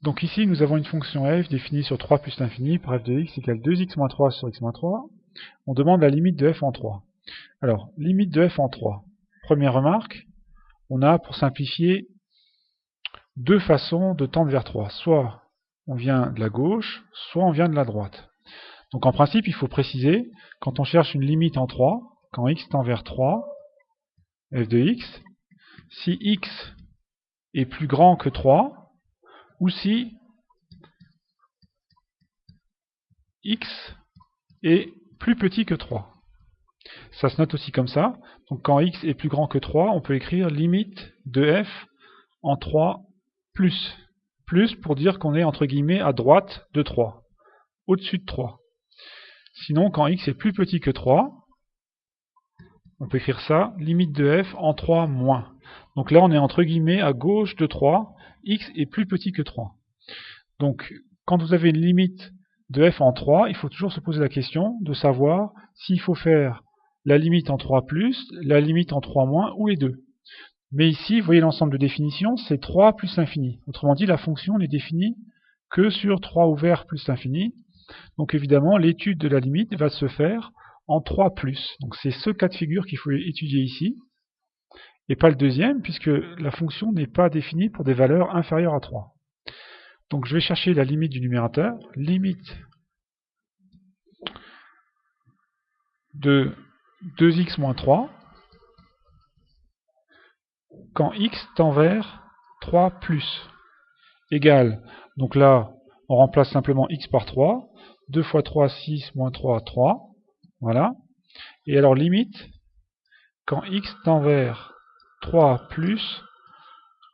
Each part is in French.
Donc ici, nous avons une fonction f définie sur 3 plus l'infini par f de x égale 2x moins 3 sur x moins 3. On demande la limite de f en 3. Alors, limite de f en 3. Première remarque, on a, pour simplifier, deux façons de tendre vers 3. Soit on vient de la gauche, soit on vient de la droite. Donc en principe, il faut préciser, quand on cherche une limite en 3, quand x tend vers 3, f de x, si x est plus grand que 3, ou si x est plus petit que 3. Ça se note aussi comme ça. Donc quand x est plus grand que 3, on peut écrire limite de f en 3 plus. Plus pour dire qu'on est entre guillemets à droite de 3, au-dessus de 3. Sinon, quand x est plus petit que 3, on peut écrire ça, limite de f en 3 moins. Donc là, on est entre guillemets à gauche de 3, x est plus petit que 3. Donc, quand vous avez une limite de f en 3, il faut toujours se poser la question de savoir s'il faut faire la limite en 3 plus, la limite en 3 moins, ou les deux. Mais ici, vous voyez l'ensemble de définitions, c'est 3 plus l'infini. Autrement dit, la fonction n'est définie que sur 3 ouvert plus l'infini. Donc évidemment, l'étude de la limite va se faire en 3 plus. Donc c'est ce cas de figure qu'il faut étudier ici, et pas le deuxième, puisque la fonction n'est pas définie pour des valeurs inférieures à 3. Donc je vais chercher la limite du numérateur, limite de 2x moins 3, quand x tend vers 3 plus, égale, donc là, on remplace simplement x par 3, 2 fois 3, 6, moins 3, 3, voilà. Et alors limite, quand x tend vers 3 plus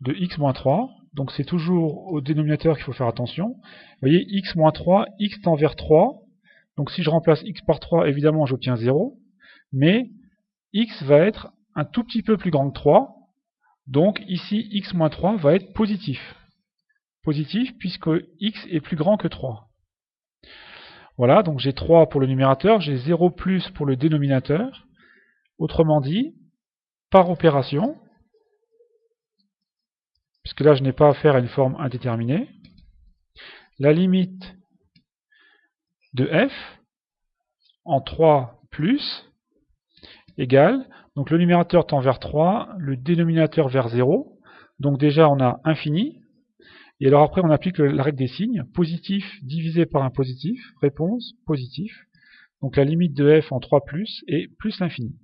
de x moins 3, donc c'est toujours au dénominateur qu'il faut faire attention. Vous voyez, x moins 3, x tend vers 3, donc si je remplace x par 3, évidemment j'obtiens 0, mais x va être un tout petit peu plus grand que 3, donc ici x moins 3 va être positif. Positif puisque x est plus grand que 3. Voilà, donc j'ai 3 pour le numérateur, j'ai 0 plus pour le dénominateur. Autrement dit, par opération, puisque là je n'ai pas affaire à une forme indéterminée, la limite de f en 3 plus égale, donc le numérateur tend vers 3, le dénominateur vers 0, donc déjà on a infini, et alors après on applique la règle des signes, positif divisé par un positif, réponse positif, donc la limite de f en 3 plus est plus l'infini.